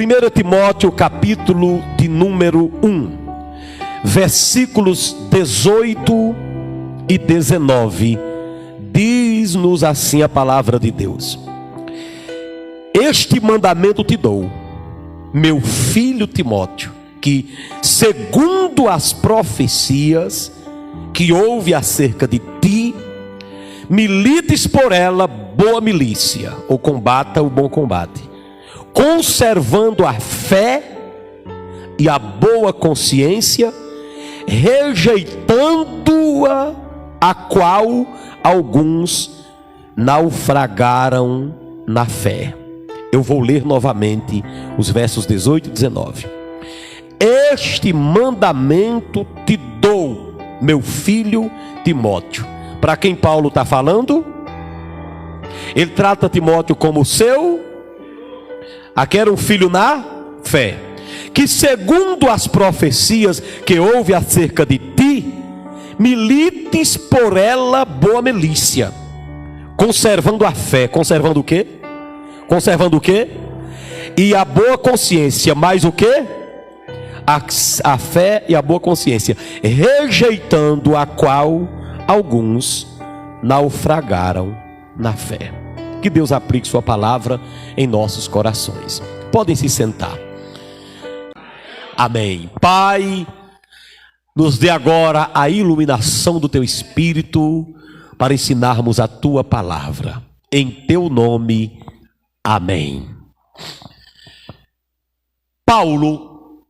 1 Timóteo capítulo de número 1, versículos 18 e 19, diz-nos assim a palavra de Deus: este mandamento te dou, meu filho Timóteo, que segundo as profecias que houve acerca de ti, milites por ela boa milícia, ou combata o bom combate, conservando a fé e a boa consciência, rejeitando-a, a qual alguns naufragaram na fé. Eu vou ler novamente os versos 18 e 19. Este mandamento te dou, meu filho Timóteo. Para quem Paulo está falando? Ele trata Timóteo como seu, aqui era um filho na fé, que segundo as profecias que houve acerca de ti, milites por ela boa milícia, conservando a fé. Conservando o quê? Conservando o quê? E a boa consciência. Mais o quê? A fé e a boa consciência, rejeitando a qual alguns naufragaram na fé. Que Deus aplique sua palavra em nossos corações. Podem se sentar. Amém. Pai, nos dê agora a iluminação do teu Espírito para ensinarmos a tua palavra. Em teu nome, amém. Paulo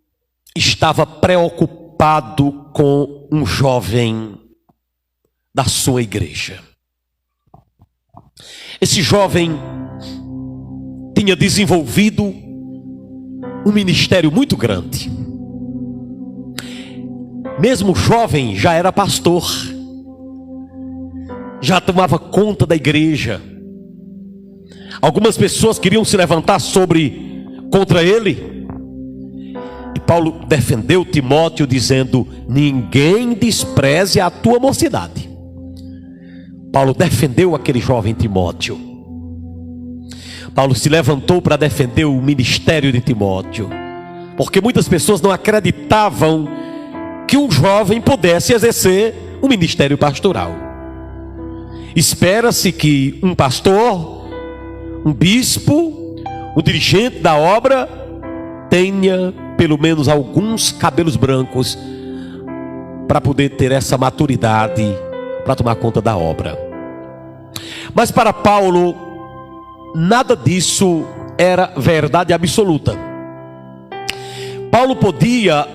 estava preocupado com um jovem da sua igreja. Esse jovem tinha desenvolvido um ministério muito grande. Mesmo jovem, já era pastor, já tomava conta da igreja. Algumas pessoas queriam se levantar contra ele. E Paulo defendeu Timóteo dizendo: ninguém despreze a tua mocidade. Paulo defendeu aquele jovem Timóteo. Paulo se levantou para defender o ministério de Timóteo, porque muitas pessoas não acreditavam que um jovem pudesse exercer o ministério pastoral. Espera-se que um pastor, um bispo, o dirigente da obra tenha pelo menos alguns cabelos brancos para poder ter essa maturidade para tomar conta da obra. Mas para Paulo, nada disso era verdade absoluta. Paulo podia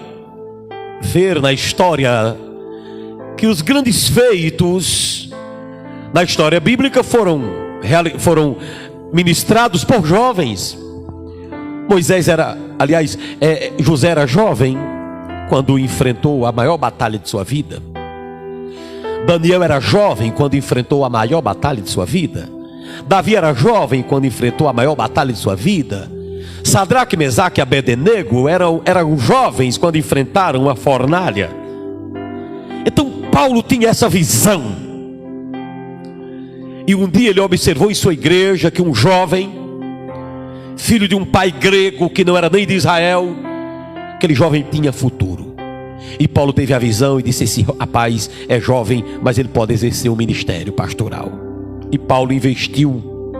ver na história que os grandes feitos na história bíblica foram ministrados por jovens. José era jovem quando enfrentou a maior batalha de sua vida. Daniel era jovem quando enfrentou a maior batalha de sua vida. Davi era jovem quando enfrentou a maior batalha de sua vida. Sadraque, Mesaque e Abednego eram jovens quando enfrentaram a fornalha. Então Paulo tinha essa visão. E um dia ele observou em sua igreja que um jovem, filho de um pai grego que não era nem de Israel, aquele jovem tinha futuro. E Paulo teve a visão e disse: esse rapaz é jovem, mas ele pode exercer o ministério pastoral. E Paulo investiu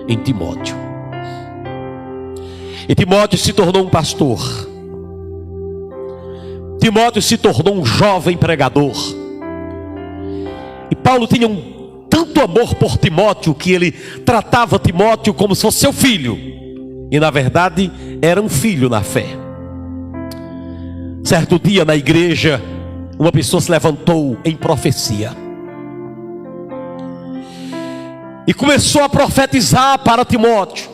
em Timóteo. E Timóteo se tornou um pastor. Timóteo se tornou um jovem pregador. E Paulo tinha tanto amor por Timóteo que ele tratava Timóteo como se fosse seu filho. E na verdade era um filho na fé. Certo dia na igreja, uma pessoa se levantou em profecia e começou a profetizar para Timóteo.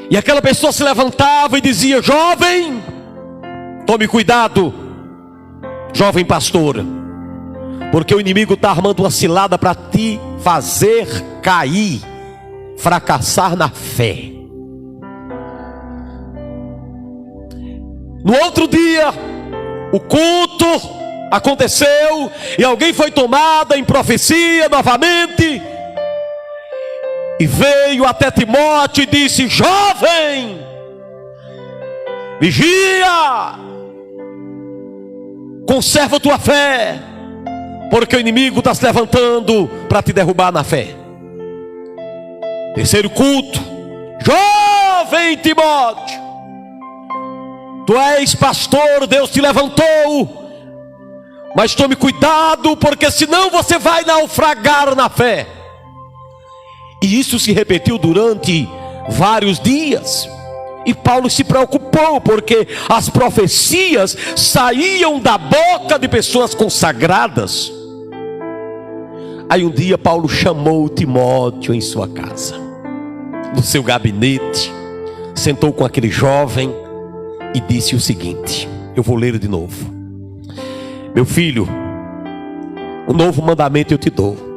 E aquela pessoa se levantava e dizia: jovem, tome cuidado, jovem pastor, porque o inimigo está armando uma cilada para te fazer cair, fracassar na fé. No outro dia, o culto aconteceu e alguém foi tomada em profecia novamente. E veio até Timóteo e disse: jovem, vigia, conserva tua fé, porque o inimigo está se levantando para te derrubar na fé. Terceiro culto: jovem Timóteo, tu és pastor, Deus te levantou, mas tome cuidado, porque senão você vai naufragar na fé. E isso se repetiu durante vários dias. E Paulo se preocupou, porque as profecias saíam da boca de pessoas consagradas. Aí um dia Paulo chamou Timóteo em sua casa, no seu gabinete, sentou com aquele jovem e disse o seguinte: eu vou ler de novo. Meu filho, um novo mandamento eu te dou.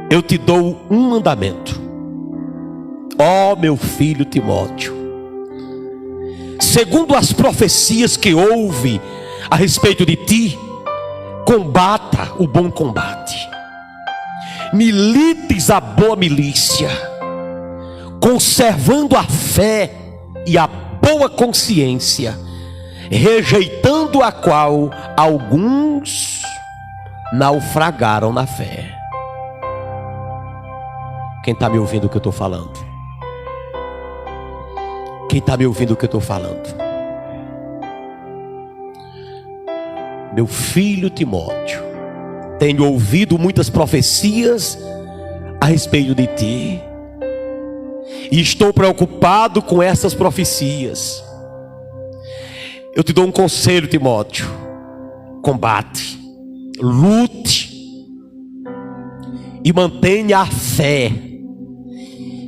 Eu te dou um mandamento, ó meu filho Timóteo. Segundo as profecias que houve a respeito de ti, combata o bom combate, milites a boa milícia, conservando a fé e a boa consciência, rejeitando a qual alguns naufragaram na fé. Quem está me ouvindo o que eu estou falando? Quem está me ouvindo o que eu estou falando? Meu filho Timóteo, tenho ouvido muitas profecias a respeito de ti, e estou preocupado com essas profecias. Eu te dou um conselho, Timóteo: combate, lute e mantenha a fé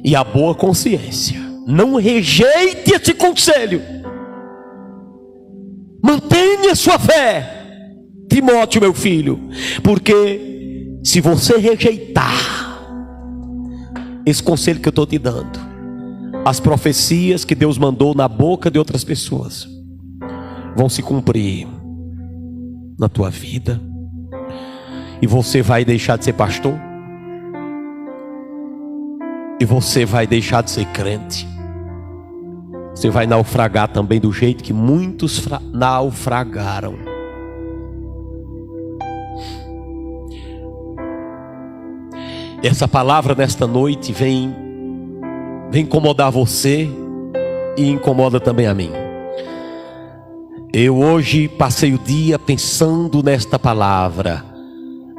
e a boa consciência. Não rejeite esse conselho. Mantenha sua fé, Timóteo, meu filho, porque se você rejeitar esse conselho que eu estou te dando, as profecias que Deus mandou na boca de outras pessoas vão se cumprir na tua vida, e você vai deixar de ser pastor, e você vai deixar de ser crente. Você vai naufragar também do jeito que muitos naufragaram. Essa palavra nesta noite vem incomodar você e incomoda também a mim. Eu hoje passei o dia pensando nesta palavra: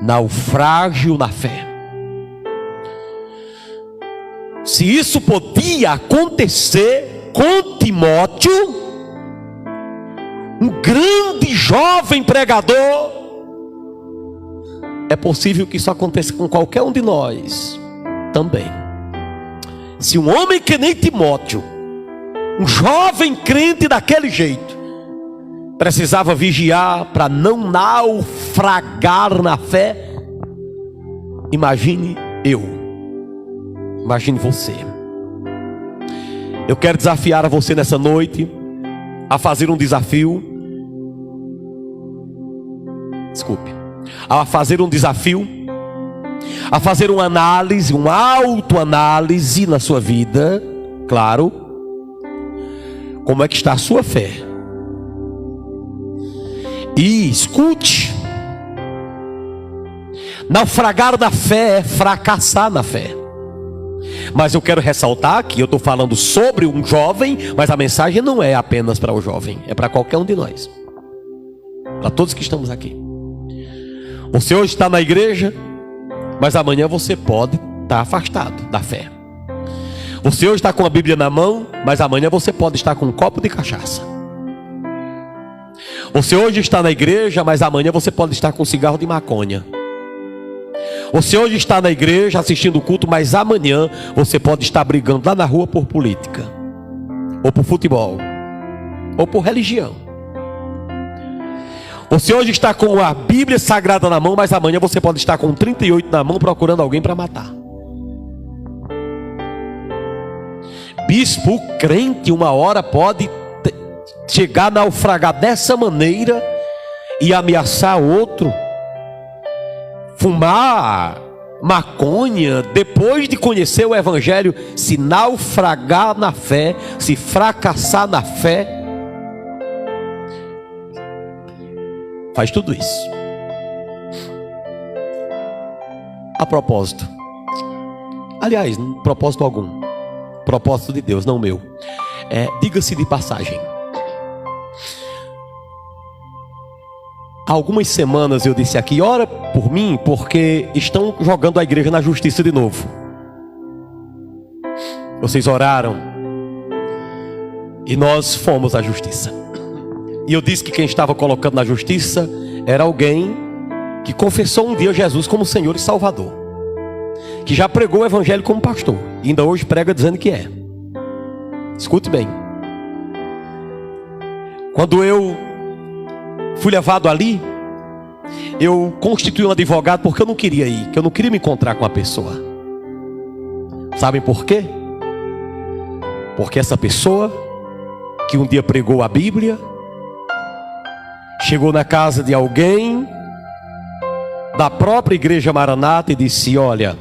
naufrágio na fé. Se isso podia acontecer com Timóteo, um grande jovem pregador, é possível que isso aconteça com qualquer um de nós também. Se um homem que nem Timóteo, um jovem crente daquele jeito, precisava vigiar para não naufragar na fé, imagine eu, imagine você. Eu quero desafiar a você nessa noite a fazer um desafio. A fazer um desafio, a fazer uma análise, uma autoanálise na sua vida. Claro, como é que está a sua fé? E escute: naufragar na fé é fracassar na fé. Mas eu quero ressaltar que eu estou falando sobre um jovem, mas a mensagem não é apenas para o jovem, é para qualquer um de nós, para todos que estamos aqui. Você hoje está na igreja, mas amanhã você pode estar afastado da fé. Você hoje está com a Bíblia na mão, mas amanhã você pode estar com um copo de cachaça. Você hoje está na igreja, mas amanhã você pode estar com um cigarro de maconha. Você hoje está na igreja assistindo o culto, mas amanhã você pode estar brigando lá na rua por política, ou por futebol, ou por religião. Você hoje está com a Bíblia Sagrada na mão, mas amanhã você pode estar com 38 na mão procurando alguém para matar. Bispo, o crente uma hora pode chegar a naufragar dessa maneira e ameaçar outro. Fumar maconha, depois de conhecer o Evangelho, se naufragar na fé, se fracassar na fé, faz tudo isso. A propósito, aliás, propósito algum, propósito de Deus, não meu, diga-se de passagem, há algumas semanas eu disse aqui: ora por mim, porque estão jogando a igreja na justiça de novo. Vocês oraram e nós fomos à justiça. E eu disse que quem estava colocando na justiça era alguém que confessou um dia Jesus como Senhor e Salvador, que já pregou o Evangelho como pastor, e ainda hoje prega dizendo que é. Escute bem. Quando eu fui levado ali, eu constituí um advogado porque eu não queria ir, que eu não queria me encontrar com a pessoa. Sabem por quê? Porque essa pessoa que um dia pregou a Bíblia, chegou na casa de alguém da própria igreja Maranata e disse: olha,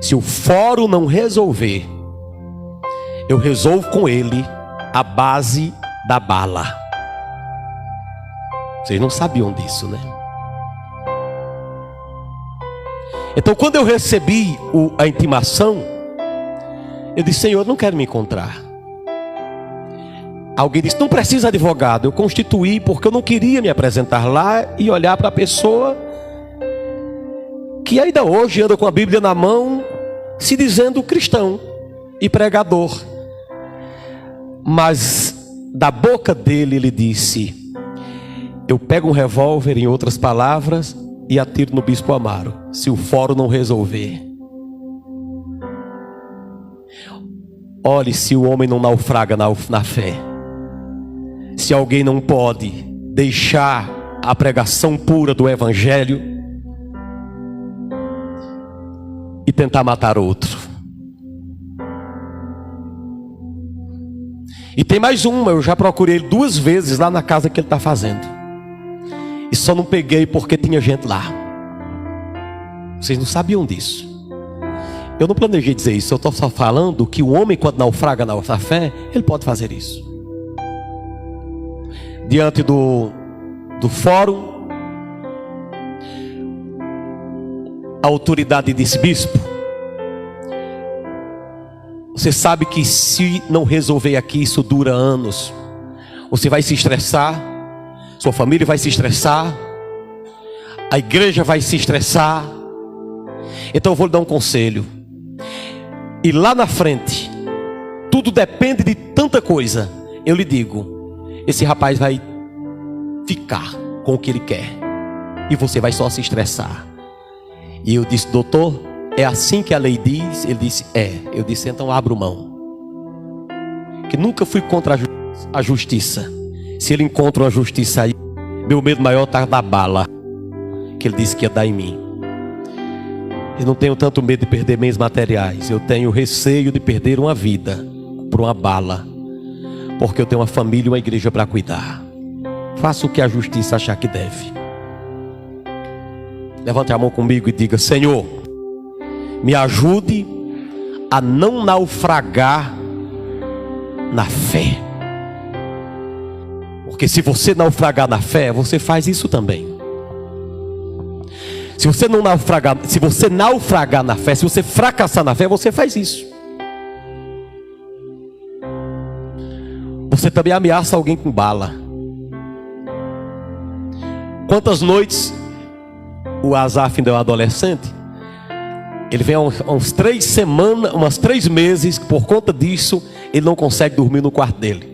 se o fórum não resolver, eu resolvo com ele a base da bala. Vocês não sabiam disso, né? Então, quando eu recebi a intimação, eu disse: Senhor, eu não quero me encontrar. Alguém disse: não precisa de advogado. Eu constituí porque eu não queria me apresentar lá e olhar para a pessoa que ainda hoje anda com a Bíblia na mão, se dizendo cristão e pregador. Mas da boca dele ele disse: eu pego um revólver, em outras palavras, e atiro no bispo Amaro, se o fórum não resolver. Olhe, se o homem não naufraga na fé, se alguém não pode deixar a pregação pura do Evangelho e tentar matar outro. E tem mais uma, eu já procurei ele 2 vezes lá na casa que ele está fazendo, e só não peguei porque tinha gente lá. Vocês não sabiam disso. Eu não planejei dizer isso, eu estou só falando que o homem, quando naufraga na fé, ele pode fazer isso. Diante do fórum, a autoridade disse: bispo, você sabe que se não resolver aqui, isso dura anos. Você vai se estressar, sua família vai se estressar, a igreja vai se estressar. Então eu vou lhe dar um conselho. E lá na frente, tudo depende de tanta coisa. Eu lhe digo: esse rapaz vai ficar com o que ele quer, e você vai só se estressar. E eu disse: doutor, é assim que a lei diz? Ele disse: é. Eu disse: então abro mão, que nunca fui contra a justiça. Se ele encontra uma justiça aí, meu medo maior está da bala que ele disse que ia dar em mim. Eu não tenho tanto medo de perder bens materiais, eu tenho receio de perder uma vida por uma bala, porque eu tenho uma família e uma igreja para cuidar. Faça o que a justiça achar que deve. Levante a mão comigo e diga: Senhor, me ajude a não naufragar na fé. Porque se você naufragar na fé, você faz isso também. Se você naufragar na fé, se você fracassar na fé, você faz isso. Você também ameaça alguém com bala. Quantas noites o Asaf ainda é um adolescente, ele vem há uns 3 semanas, umas 3 meses, por conta disso, ele não consegue dormir no quarto dele.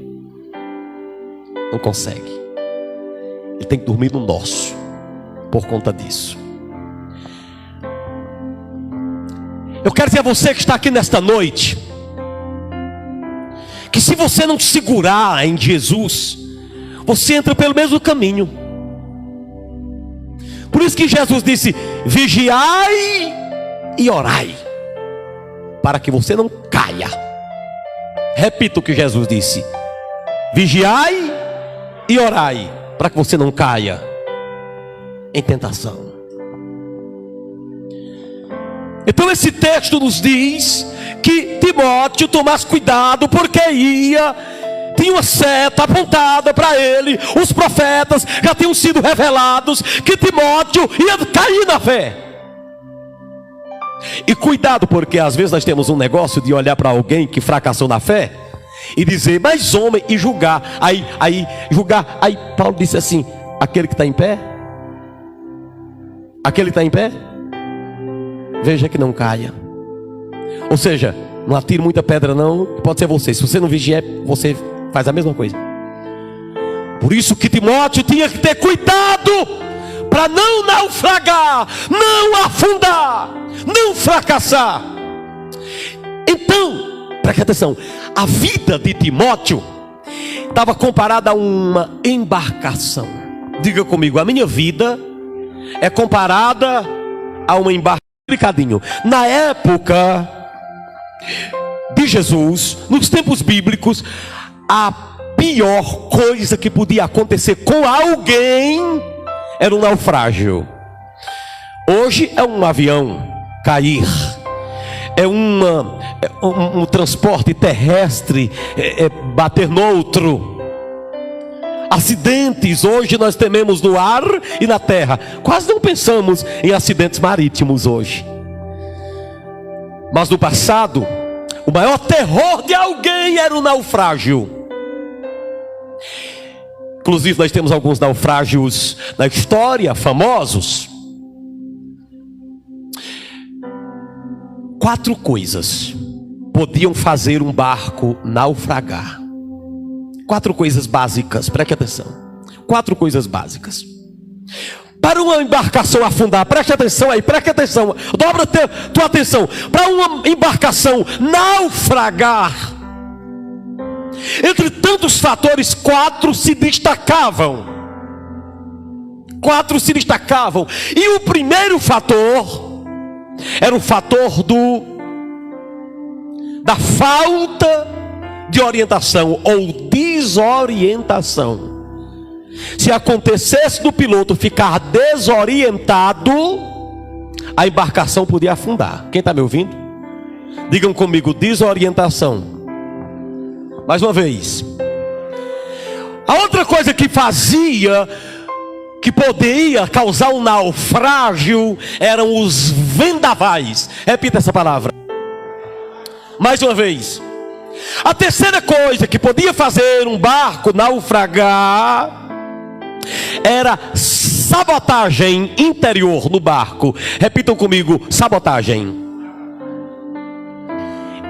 Não consegue. Ele tem que dormir no nosso, por conta disso. Eu quero dizer a você que está aqui nesta noite, que se você não segurar em Jesus, você entra pelo mesmo caminho. Por isso que Jesus disse: vigiai e orai, para que você não caia. Repita o que Jesus disse: vigiai e orai, para que você não caia em tentação. Então esse texto nos diz que Timóteo tomasse cuidado, porque tinha uma seta apontada para ele. Os profetas já tinham sido revelados que Timóteo ia cair na fé. E cuidado, porque às vezes nós temos um negócio de olhar para alguém que fracassou na fé e dizer, mas homem, e julgar. Aí Paulo disse assim: aquele que está em pé, veja que não caia. Ou seja, não atire muita pedra não, pode ser você. Se você não vigiar, você faz a mesma coisa. Por isso que Timóteo tinha que ter cuidado para não naufragar, não afundar, não fracassar. Então, preste atenção, a vida de Timóteo estava comparada a uma embarcação. Diga comigo, a minha vida é comparada a uma embarcação. Na época de Jesus, nos tempos bíblicos, a pior coisa que podia acontecer com alguém era um naufrágio. Hoje é um avião cair, é um transporte terrestre bater no outro. Acidentes, hoje nós tememos no ar e na terra. Quase não pensamos em acidentes marítimos hoje. Mas no passado, o maior terror de alguém era o naufrágio. Inclusive nós temos alguns naufrágios na história, famosos. 4 coisas podiam fazer um barco naufragar. 4 coisas básicas, preste atenção. 4 coisas básicas. Para uma embarcação afundar, preste atenção aí, preste atenção. Dobra tua atenção. Para uma embarcação naufragar, entre tantos fatores, 4 se destacavam. 4 se destacavam. E o primeiro fator era o fator da falta de orientação ou desorientação. Se acontecesse do piloto ficar desorientado, a embarcação podia afundar. Quem está me ouvindo? Digam comigo, desorientação. Mais uma vez. A outra coisa que poderia causar um naufrágio, eram os vendavais. Repita essa palavra. Mais uma vez. A terceira coisa que podia fazer um barco naufragar era sabotagem interior no barco. Repitam comigo, sabotagem.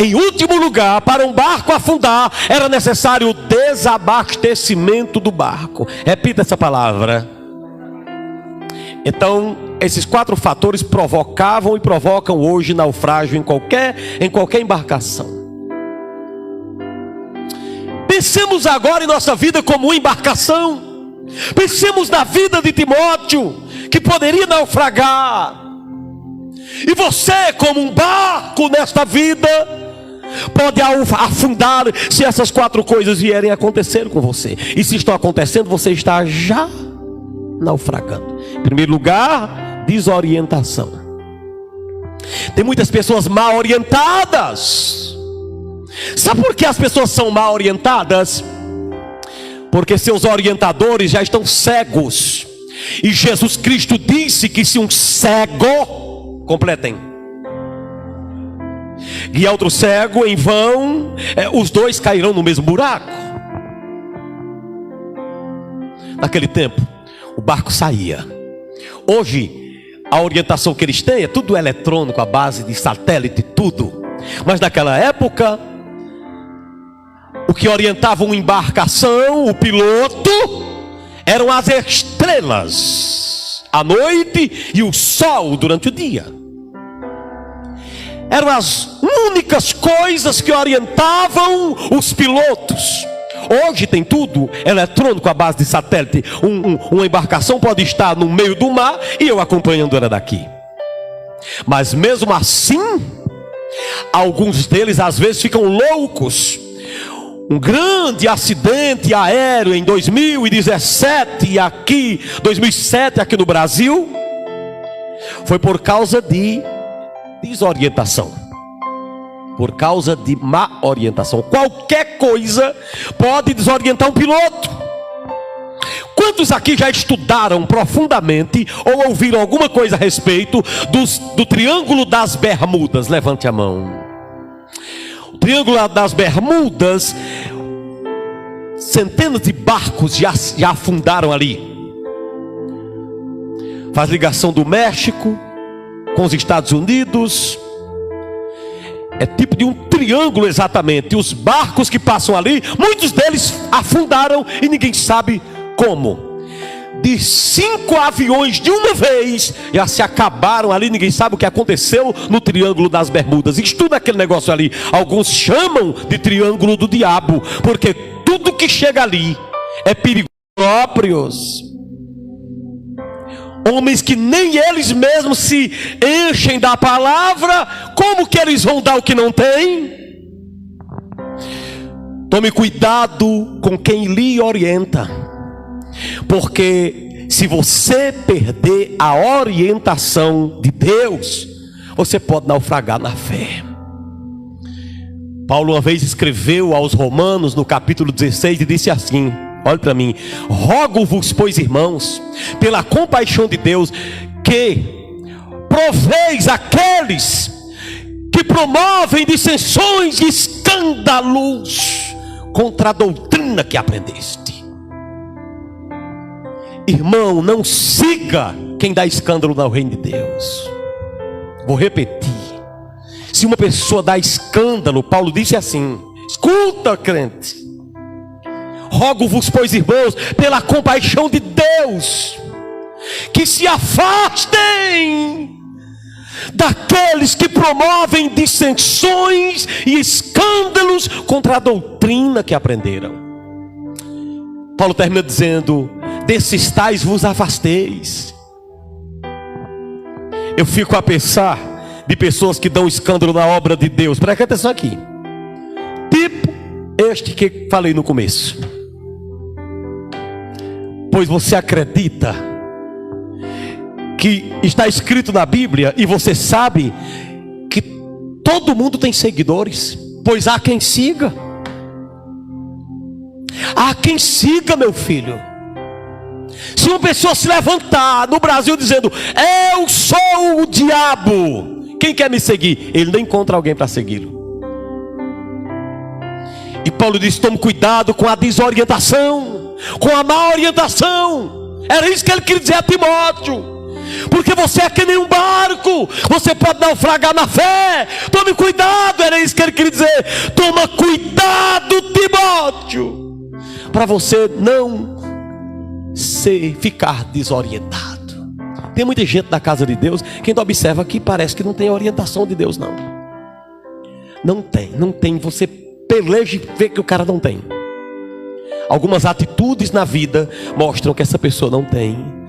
Em último lugar, para um barco afundar, era necessário o desabastecimento do barco. Repita essa palavra. Então, esses 4 fatores provocavam e provocam hoje naufrágio em qualquer embarcação. Pensemos agora em nossa vida como uma embarcação. Pensemos na vida de Timóteo, que poderia naufragar. E você, como um barco nesta vida, pode afundar se essas 4 coisas vierem a acontecer com você. E se estão acontecendo, você está já naufragando. Em primeiro lugar, desorientação. Tem muitas pessoas mal orientadas. Sabe por que as pessoas são mal orientadas? Porque seus orientadores já estão cegos. E Jesus Cristo disse que se um cego, completem, guiar outro cego em vão, os dois cairão no mesmo buraco. Naquele tempo, o barco saía. Hoje, a orientação que eles têm é tudo eletrônico, à base de satélite, tudo. Mas naquela época, o que orientava uma embarcação, o piloto, eram as estrelas à noite e o sol durante o dia. Eram as únicas coisas que orientavam os pilotos. Hoje tem tudo eletrônico à base de satélite. Uma embarcação pode estar no meio do mar e eu acompanhando ela daqui. Mas mesmo assim, alguns deles às vezes ficam loucos. Um grande acidente aéreo em 2017 2007 aqui no Brasil, foi por causa de desorientação, por causa de má orientação. Qualquer coisa pode desorientar um piloto. Quantos aqui já estudaram profundamente ou ouviram alguma coisa a respeito do Triângulo das Bermudas? Levante a mão. O Triângulo das Bermudas, centenas de barcos já afundaram ali. Faz ligação do México com os Estados Unidos. É tipo de um triângulo exatamente. Os barcos que passam ali, muitos deles afundaram e ninguém sabe como. De 5 aviões de uma vez já se acabaram ali. Ninguém sabe o que aconteceu no Triângulo das Bermudas. Estuda aquele negócio ali. Alguns chamam de Triângulo do Diabo, porque tudo que chega ali é perigo próprios. Homens que nem eles mesmos se enchem da palavra, como que eles vão dar o que não tem? Tome cuidado com quem lhe orienta, porque se você perder a orientação de Deus, você pode naufragar na fé. Paulo uma vez escreveu aos Romanos no capítulo 16 e disse assim: olhe para mim, rogo-vos, pois, irmãos, pela compaixão de Deus, que proveis aqueles que promovem dissensões e escândalos contra a doutrina que aprendeste. Irmão, não siga quem dá escândalo no reino de Deus. Vou repetir. Se uma pessoa dá escândalo, Paulo disse assim: escuta, crente, rogo-vos, pois, irmãos, pela compaixão de Deus, que se afastem daqueles que promovem dissensões e escândalos contra a doutrina que aprenderam. Paulo termina dizendo: desses tais vos afasteis. Eu fico a pensar de pessoas que dão escândalo na obra de Deus. Presta atenção aqui. Tipo este que falei no começo. Pois você acredita que está escrito na Bíblia, e você sabe que todo mundo tem seguidores, pois há quem siga. Há quem siga, meu filho. Se uma pessoa se levantar no Brasil dizendo: eu sou o diabo, quem quer me seguir? Ele não encontra alguém para segui-lo. E Paulo diz: tome cuidado com a desorientação, com a má orientação. Era isso que ele queria dizer a Timóteo. Porque você é que nem um barco, você pode naufragar na fé. Tome cuidado, era isso que ele queria dizer. Toma cuidado, Timóteo, para você não ficar desorientado. Tem muita gente na casa de Deus que ainda observa que parece que não tem orientação de Deus, não. Não tem. Você peleja e vê que o cara não tem. Algumas atitudes na vida mostram que essa pessoa não tem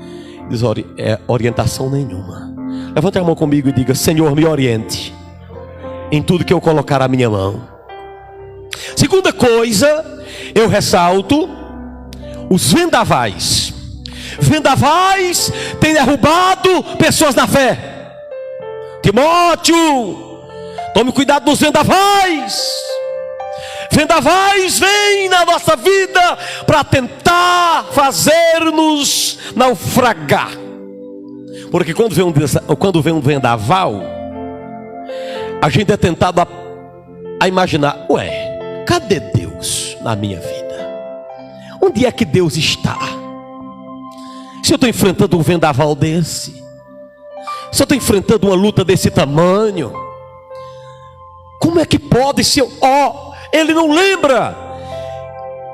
orientação nenhuma. Levante a mão comigo e diga: Senhor, me oriente em tudo que eu colocar a minha mão. Segunda coisa, eu ressalto os vendavais. Vendavais têm derrubado pessoas na fé. Timóteo, tome cuidado dos vendavais. Vendavais vêm na nossa vida para tentar fazer-nos naufragar. Porque quando vem um vendaval, a gente é tentado a imaginar: ué, cadê Deus na minha vida? Onde é que Deus está? Se eu estou enfrentando um vendaval desse, se eu estou enfrentando uma luta desse tamanho, como é que pode ser? Ele não lembra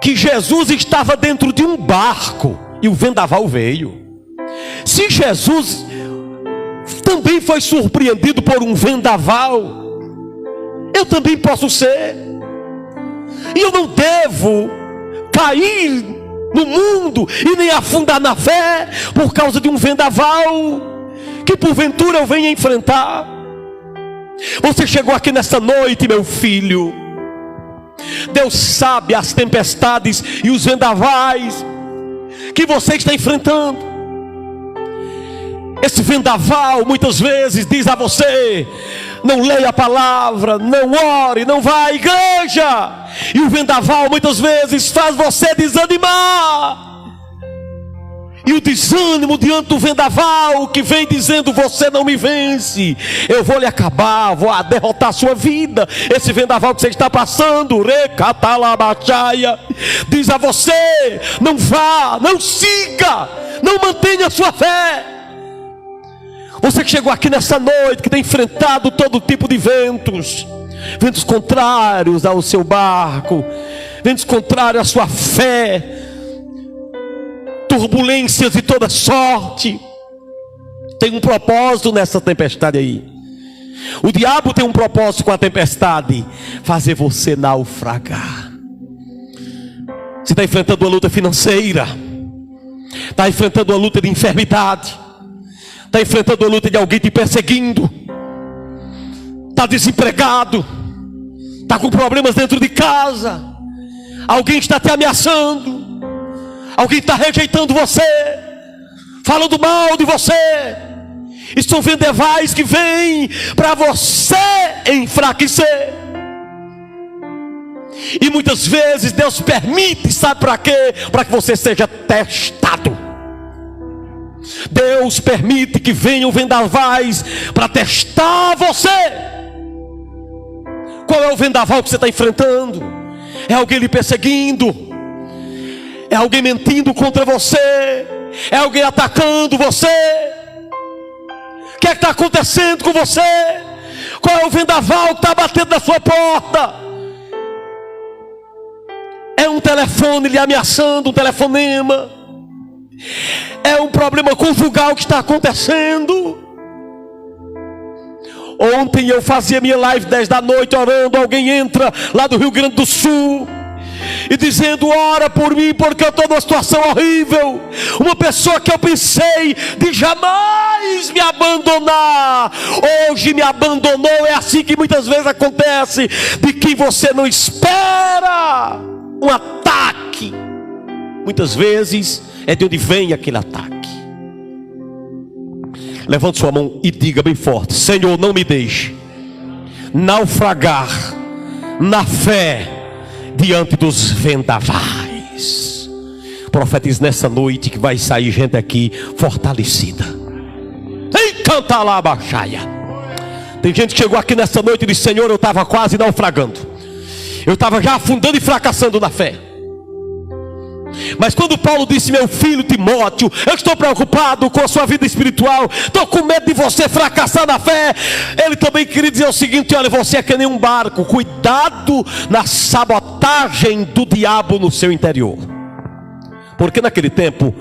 que Jesus estava dentro de um barco e o vendaval veio. Se Jesus também foi surpreendido por um vendaval, eu também posso ser. E eu não devo cair no mundo e nem afundar na fé por causa de um vendaval que porventura eu venha enfrentar. Você chegou aqui nessa noite, meu filho. Deus sabe as tempestades e os vendavais que você está enfrentando. Esse vendaval muitas vezes diz a você: não leia a palavra, não ore, não vá à igreja. E o vendaval muitas vezes faz você desanimar. E o desânimo diante do vendaval que vem dizendo: você não me vence, eu vou lhe acabar, vou derrotar a sua vida. Esse vendaval que você está passando, recatalabachaia, diz a você: não vá, não siga, não mantenha a sua fé. Você que chegou aqui nessa noite, que tem enfrentado todo tipo de ventos, ventos contrários ao seu barco, ventos contrários à sua fé, turbulências de toda sorte. Tem um propósito nessa tempestade aí. O diabo tem um propósito com a tempestade: fazer você naufragar. Você está enfrentando uma luta financeira, está enfrentando uma luta de enfermidade, está enfrentando uma luta de alguém te perseguindo, está desempregado, está com problemas dentro de casa, alguém está te ameaçando, alguém está rejeitando você, falando mal de você. Isso são vendavais que vêm para você enfraquecer. E muitas vezes Deus permite, sabe para quê? Para que você seja testado. Deus permite que venham vendavais para testar você. Qual é o vendaval que você está enfrentando? É alguém lhe perseguindo? É alguém mentindo contra você? É alguém atacando você? O que é que está acontecendo com você? Qual é o vendaval que está batendo na sua porta? É um telefone lhe ameaçando, um telefonema? É um problema conjugal que está acontecendo? Ontem eu fazia minha live 10 da noite orando. Alguém entra lá do Rio Grande do Sul e dizendo: ora por mim porque eu estou numa situação horrível. Uma pessoa que eu pensei de jamais me abandonar, hoje me abandonou. É assim que muitas vezes acontece, de quem você não espera um ataque. Muitas vezes é de onde vem aquele ataque. Levante sua mão e diga bem forte: Senhor, não me deixe naufragar na fé diante dos vendavais. Profetize nessa noite que vai sair gente aqui fortalecida. Encanta lá a baixaia. Tem gente que chegou aqui nessa noite e disse: Senhor, eu estava quase naufragando, eu estava já afundando e fracassando na fé. Mas quando Paulo disse: meu filho Timóteo, eu estou preocupado com a sua vida espiritual, estou com medo de você fracassar na fé, ele também queria dizer o seguinte: olha, você é que nem um barco, cuidado na sabotagem do diabo no seu interior. Porque naquele tempo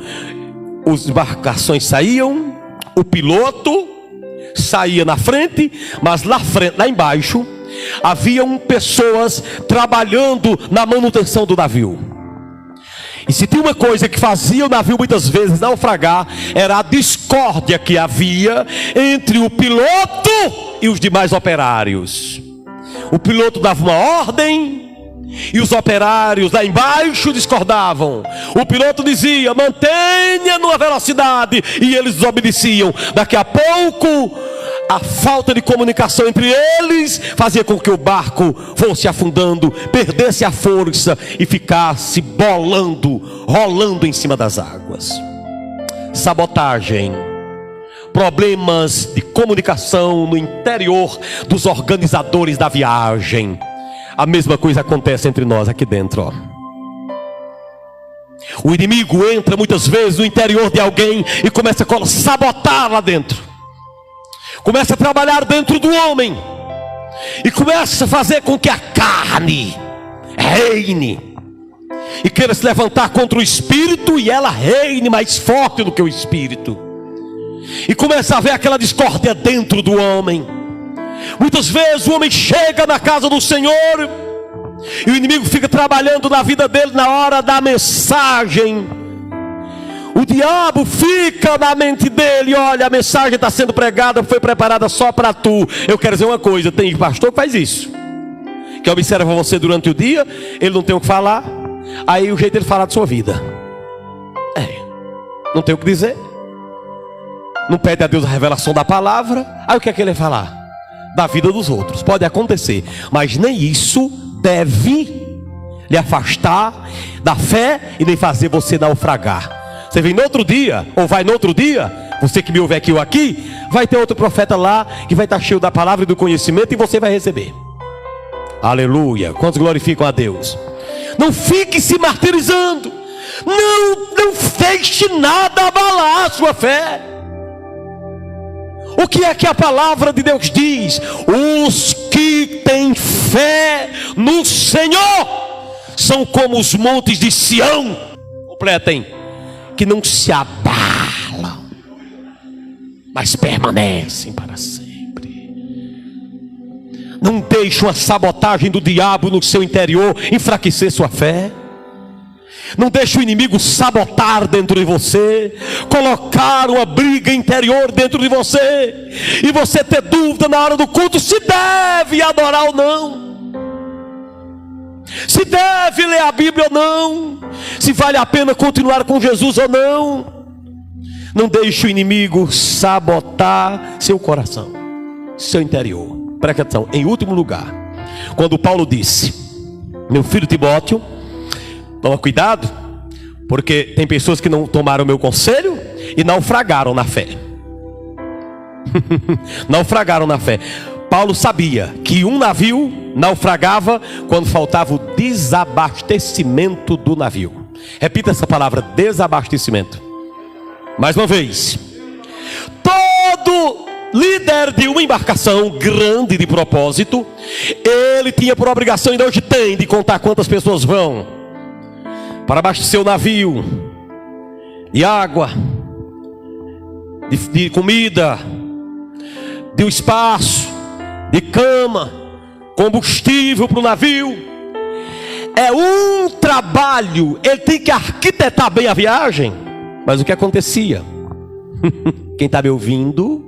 as embarcações saíam, o piloto saía na frente, mas lá embaixo haviam pessoas trabalhando na manutenção do navio. E se tinha uma coisa que fazia o navio muitas vezes naufragar, era a discórdia que havia entre o piloto e os demais operários. O piloto dava uma ordem e os operários lá embaixo discordavam. O piloto dizia: mantenha numa velocidade, e eles desobedeciam. Daqui a pouco a falta de comunicação entre eles fazia com que o barco fosse afundando, perdesse a força e ficasse rolando em cima das águas. Sabotagem, problemas de comunicação no interior dos organizadores da viagem. A mesma coisa acontece entre nós aqui dentro, ó. O inimigo entra muitas vezes no interior de alguém e começa a sabotar lá dentro. Começa a trabalhar dentro do homem e começa a fazer com que a carne reine e queira se levantar contra o espírito, e ela reine mais forte do que o espírito. E começa a haver aquela discórdia dentro do homem. Muitas vezes o homem chega na casa do Senhor e o inimigo fica trabalhando na vida dele na hora da mensagem. O diabo fica na mente dele: olha, a mensagem está sendo pregada, foi preparada só para tu. Eu quero dizer uma coisa: tem pastor que faz isso, que observa você durante o dia, ele não tem o que falar, aí o jeito dele falar de sua vida não tem o que dizer, não pede a Deus a revelação da palavra. Aí o que é que ele vai falar? da vida dos outros. Pode acontecer, mas nem isso deve lhe afastar da fé e nem fazer você naufragar. Você vem no outro dia, ou vai no outro dia, você que me ouve aqui ou aqui, vai ter outro profeta lá que vai estar cheio da palavra e do conhecimento e você vai receber. Aleluia. Quantos glorificam a Deus? Não fique se martirizando. Não deixe nada abalar a sua fé. O que é que a palavra de Deus diz? Os que têm fé no Senhor são como os montes de Sião. Completem. Que não se abalam, mas permanecem para sempre. Não deixe uma sabotagem do diabo no seu interior enfraquecer sua fé. Não deixe o inimigo sabotar dentro de você, colocar uma briga interior dentro de você, e você ter dúvida na hora do culto se deve adorar ou não, se deve ler a Bíblia ou não, se vale a pena continuar com Jesus ou não. Não deixe o inimigo sabotar seu coração, seu interior. Presta atenção. Em último lugar, quando Paulo disse: meu filho Timóteo, toma cuidado, porque tem pessoas que não tomaram o meu conselho e naufragaram na fé. Naufragaram na fé. Paulo sabia que um navio naufragava quando faltava o desabastecimento do navio. Repita essa palavra: desabastecimento. Mais uma vez. Todo líder de uma embarcação grande de propósito, ele tinha por obrigação, e hoje tem, de contar quantas pessoas vão para abastecer o navio de água, de comida, de um espaço, de cama, combustível para o navio. É um trabalho. Ele tem que arquitetar bem a viagem. Mas o que acontecia? Quem está me ouvindo,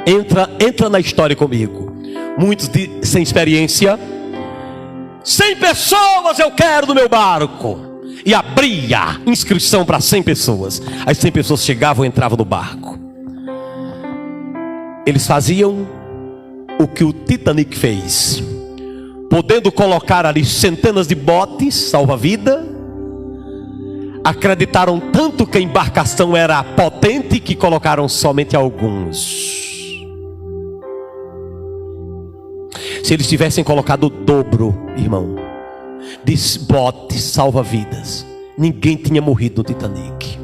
entra na história comigo. Muitos sem experiência. 100 pessoas eu quero no meu barco. E abria inscrição para 100 pessoas. As 100 pessoas chegavam e entravam no barco. Eles faziam o que o Titanic fez, podendo colocar ali centenas de botes salva-vida. Acreditaram tanto que a embarcação era potente que colocaram somente alguns. Se eles tivessem colocado o dobro, irmão, de botes salva-vidas, ninguém tinha morrido no Titanic.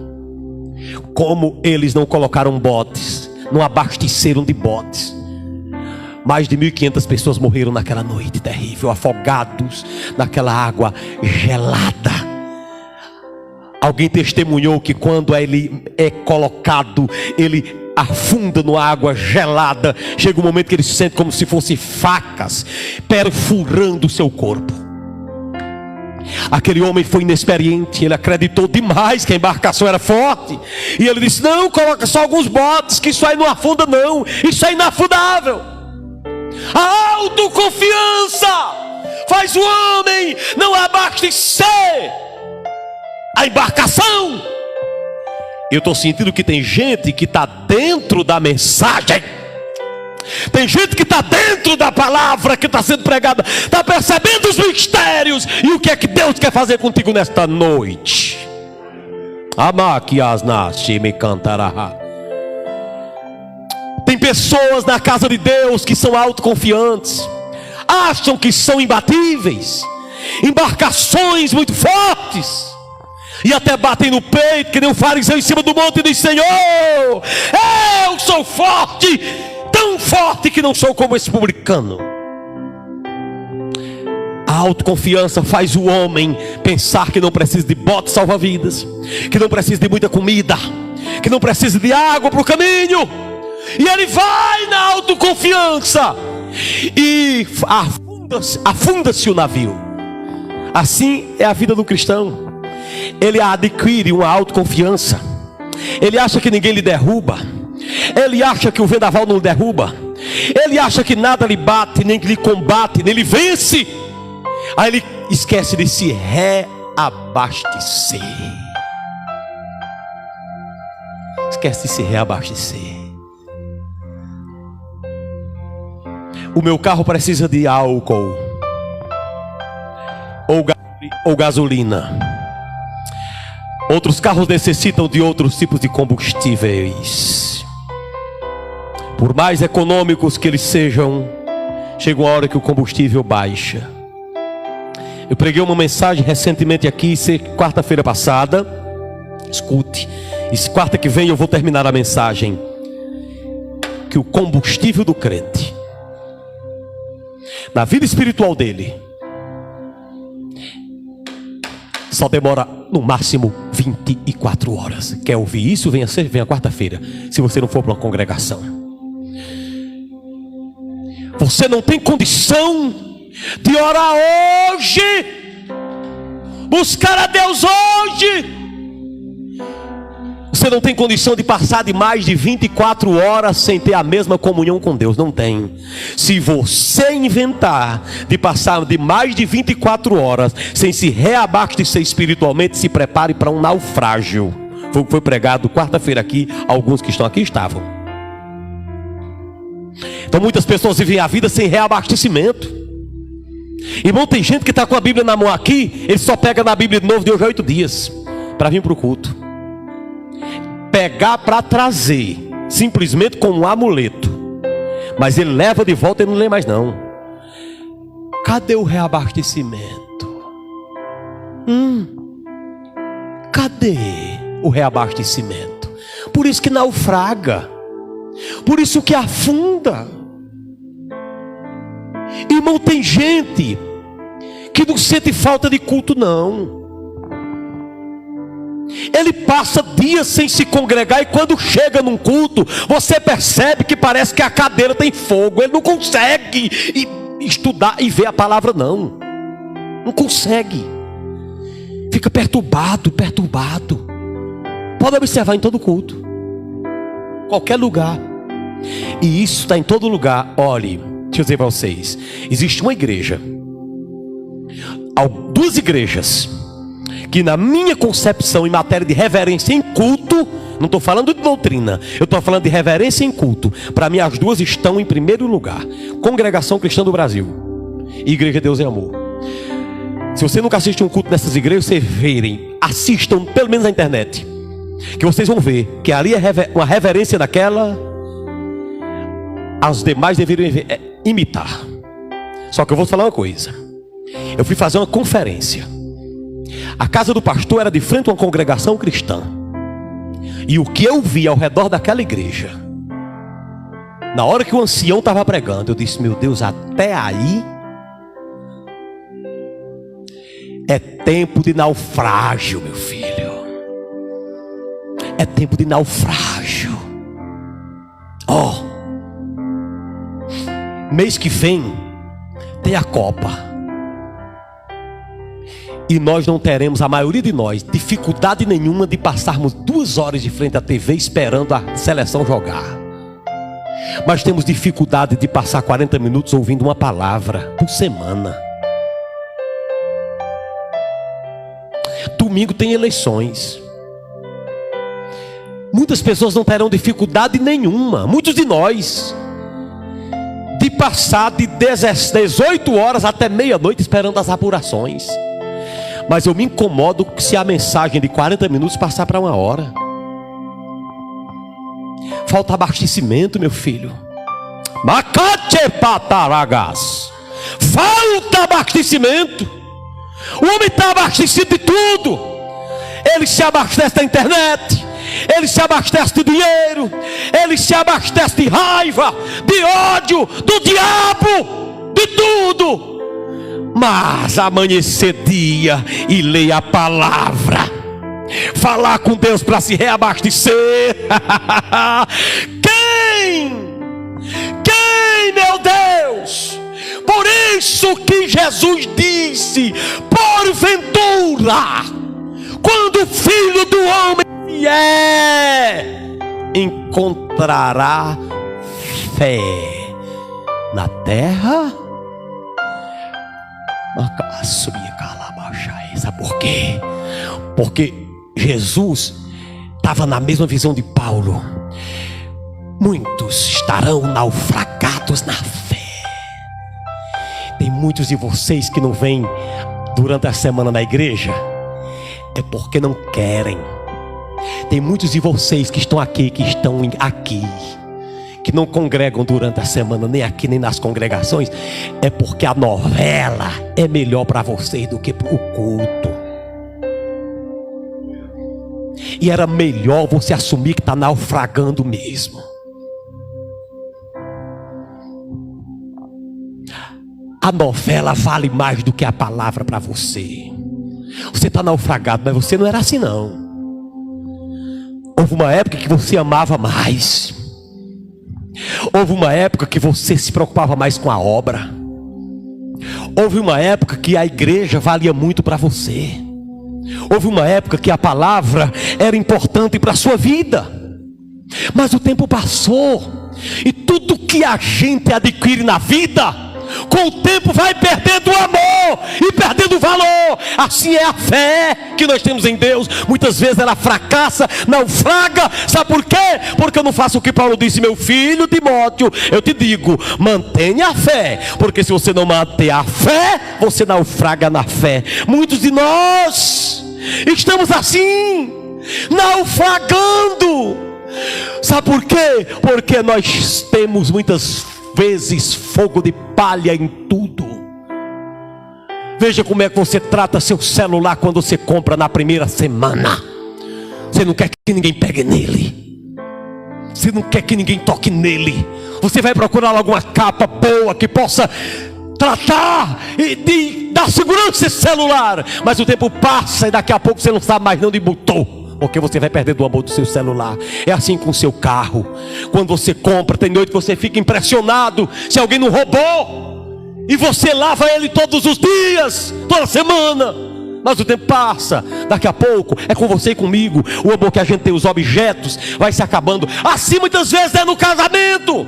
Como eles não colocaram botes, não abasteceram de botes, mais de 1.500 pessoas morreram naquela noite terrível, afogados naquela água gelada. Alguém testemunhou que quando ele é colocado, ele afunda numa água gelada. Chega um momento que ele se sente como se fossem facas perfurando o seu corpo. Aquele homem foi inexperiente. Ele acreditou demais que a embarcação era forte, e ele disse: não, coloca só alguns botes, que isso aí não afunda não, isso é inafundável. A autoconfiança faz o homem não abastecer a embarcação. Eu estou sentindo que tem gente que está dentro da mensagem, tem gente que está dentro da palavra que está sendo pregada, está percebendo os mistérios. E o que é que Deus quer fazer contigo nesta noite? Tem pessoas na casa de Deus que são autoconfiantes, acham que são imbatíveis, embarcações muito fortes, e até batem no peito que nem um fariseu em cima do monte e diz: Senhor, eu sou forte, tão forte que não sou como esse publicano. A autoconfiança faz o homem pensar que não precisa de bote salva-vidas, que não precisa de muita comida, que não precisa de água para o caminho, e ele vai na autoconfiança e afunda-se o navio. Assim é a vida do cristão. Ele adquire uma autoconfiança. Ele acha que ninguém lhe derruba. Ele acha que o vendaval não lhe derruba. Ele acha que nada lhe bate, nem lhe combate, nem lhe vence. Aí ele esquece de se reabastecer. Esquece de se reabastecer. O meu carro precisa de álcool ou gasolina. Outros carros necessitam de outros tipos de combustíveis. Por mais econômicos que eles sejam, chega uma hora que o combustível baixa. Eu preguei uma mensagem recentemente aqui, quarta-feira passada. Escute, quarta que vem eu vou terminar a mensagem. Que o combustível do crente, na vida espiritual dele, só demora no máximo 24 horas. Quer ouvir isso? Venha quarta-feira, se você não for para uma congregação. Você não tem condição de orar hoje, buscar a Deus hoje. Você não tem condição de passar de mais de 24 horas sem ter a mesma comunhão com Deus. Não tem. Se você inventar de passar de mais de 24 horas sem se reabastecer espiritualmente, se prepare para um naufrágio. Foi pregado quarta-feira aqui. Alguns que estão aqui estavam. Então muitas pessoas vivem a vida sem reabastecimento. Irmão, tem gente que está com a Bíblia na mão aqui, ele só pega na Bíblia de novo de hoje a 8 dias para vir para o culto. Pegar para trazer, simplesmente como um amuleto. Mas ele leva de volta e não lê mais não. Cadê o reabastecimento? Cadê o reabastecimento? Por isso que naufraga. Por isso que afunda. Irmão, tem gente que não sente falta de culto não. Ele passa dias sem se congregar e quando chega num culto, você percebe que parece que a cadeira tem fogo. Ele não consegue estudar e ver a palavra não. Não consegue. Fica perturbado. Pode observar em todo culto, qualquer lugar. E isso está em todo lugar. Olhe, deixa eu dizer para vocês. Existe uma igreja, duas igrejas, que na minha concepção em matéria de reverência em culto, não estou falando de doutrina, eu estou falando de reverência em culto. Para mim as duas estão em primeiro lugar: Congregação Cristã do Brasil e Igreja Deus e Amor. Se você nunca assiste um culto nessas igrejas, vocês verem, assistam pelo menos na internet, que vocês vão ver que ali é uma reverência daquela, as demais deveriam imitar. Só que eu vou te falar uma coisa. Eu fui fazer uma conferência. A casa do pastor era de frente a uma congregação cristã. E o que eu vi ao redor daquela igreja, na hora que o ancião estava pregando, eu disse: meu Deus, até aí é tempo de naufrágio, meu filho. É tempo de naufrágio. Mês que vem tem a Copa. E nós não teremos, a maioria de nós, dificuldade nenhuma de passarmos 2 horas de frente à TV esperando a seleção jogar. Mas temos dificuldade de passar 40 minutos ouvindo uma palavra por semana. Domingo tem eleições. Muitas pessoas não terão dificuldade nenhuma, muitos de nós, de passar de 18 horas até meia-noite esperando as apurações. Mas eu me incomodo se a mensagem de 40 minutos passar para 1 hora. Falta abastecimento, meu filho. Falta abastecimento. O homem está abastecido de tudo. Ele se abastece da internet, ele se abastece de dinheiro, ele se abastece de raiva, de ódio, do diabo, de tudo. Mas amanhecer dia e ler a palavra, falar com Deus para se reabastecer. Quem, meu Deus? Por isso que Jesus disse: porventura, quando o Filho do Homem vier, encontrará fé na terra? Sabe por quê? Porque Jesus estava na mesma visão de Paulo. Muitos estarão naufragados na fé. Tem muitos de vocês que não vêm durante a semana na igreja, é porque não querem. Tem muitos de vocês que estão aqui, que não congregam durante a semana, nem aqui, nem nas congregações, é porque a novela é melhor para vocês do que o culto. E era melhor você assumir que está naufragando mesmo. A novela vale mais do que a palavra para você. Você está naufragado, mas você não era assim não. Houve uma época que você amava mais. Houve uma época que você se preocupava mais com a obra. Houve uma época que a igreja valia muito para você. Houve uma época que a palavra era importante para a sua vida. Mas o tempo passou, e tudo que a gente adquire na vida, com o tempo vai perdendo o amor e perdendo o valor. Assim é a fé que nós temos em Deus. Muitas vezes ela fracassa, naufraga. Sabe por quê? Porque eu não faço o que Paulo disse: meu filho Timóteo, eu te digo, mantenha a fé, porque se você não manter a fé, você naufraga na fé. Muitos de nós estamos assim, naufragando. Sabe por quê? Porque nós temos muitas vezes fogo de palha em tudo. Veja como é que você trata seu celular quando você compra na primeira semana. Você não quer que ninguém pegue nele, você não quer que ninguém toque nele. Você vai procurar alguma capa boa que possa tratar e dar segurança a esse celular. Mas o tempo passa e daqui a pouco você não sabe mais onde botou, porque você vai perdendo o amor do seu celular. É assim com o seu carro. Quando você compra, tem noite que você fica impressionado se alguém não roubou, e você lava ele todos os dias, toda semana. Mas o tempo passa, daqui a pouco é com você e comigo. O amor que a gente tem, os objetos, vai se acabando. Assim muitas vezes é no casamento.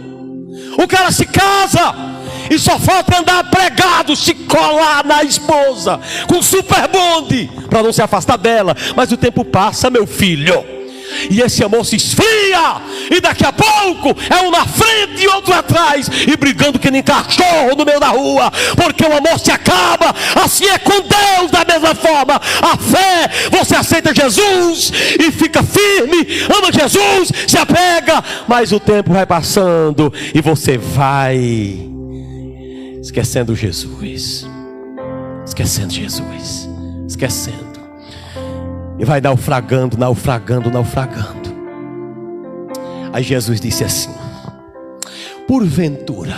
O cara se casa e só falta andar pregado, se colar na esposa com super bonde para não se afastar dela. Mas o tempo passa, meu filho, e esse amor se esfria, e daqui a pouco é um na frente e outro atrás, e brigando que nem cachorro no meio da rua, porque o amor se acaba. Assim é com Deus. Da mesma forma, a fé, você aceita Jesus e fica firme, ama Jesus, se apega, mas o tempo vai passando e você vai esquecendo Jesus, esquecendo Jesus, esquecendo, e vai naufragando. Aí Jesus disse assim: porventura,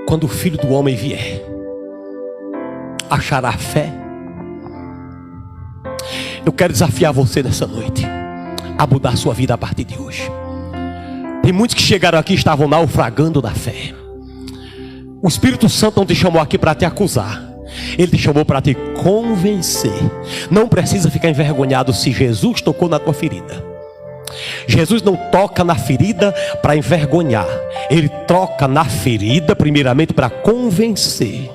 quando o Filho do Homem vier, achará fé? Eu quero desafiar você nessa noite a mudar sua vida a partir de hoje. Tem muitos que chegaram aqui e estavam naufragando na fé. O Espírito Santo não te chamou aqui para te acusar, ele te chamou para te convencer. Não precisa ficar envergonhado se Jesus tocou na tua ferida. Jesus não toca na ferida para envergonhar, ele toca na ferida primeiramente para convencer.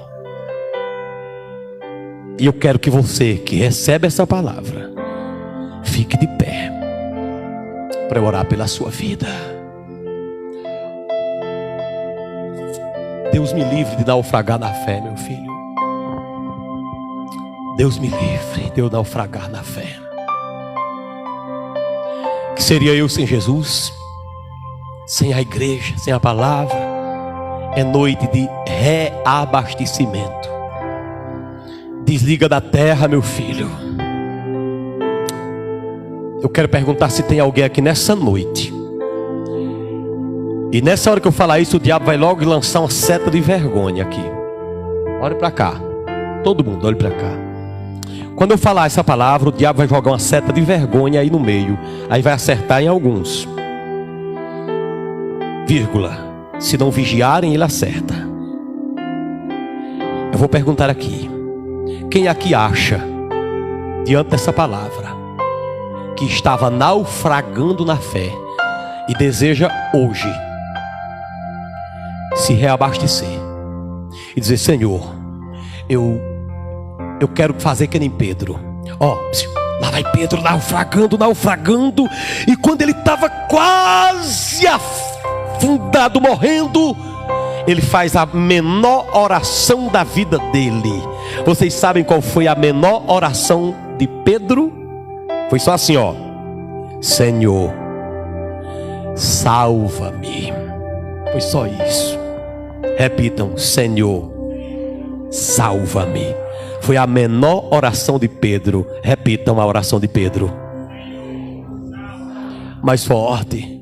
E eu quero que você que recebe essa palavra fique de pé para orar pela sua vida. Deus me livre de naufragar na fé, meu filho. Deus me livre de eu naufragar na fé. Que seria eu sem Jesus, sem a igreja, sem a palavra? É noite de reabastecimento. Desliga da terra, meu filho. Eu quero perguntar se tem alguém aqui nessa noite, e nessa hora que eu falar isso, o diabo vai logo lançar uma seta de vergonha aqui. Olhe para cá, todo mundo, olhe para cá. Quando eu falar essa palavra, o diabo vai jogar uma seta de vergonha aí no meio. Aí vai acertar em alguns. Vírgula. Se não vigiarem, ele acerta. Eu vou perguntar aqui: quem aqui acha, diante dessa palavra, que estava naufragando na fé e deseja hoje se reabastecer e dizer: Senhor, eu quero fazer que nem Pedro. Lá vai Pedro naufragando, e quando ele estava quase afundado, morrendo, ele faz a menor oração da vida dele. Vocês sabem qual foi a menor oração de Pedro? Foi só assim, ó: Senhor, salva-me. Foi só isso. Repitam: Senhor, salva-me. Foi a menor oração de Pedro. Repitam a oração de Pedro. Mais forte.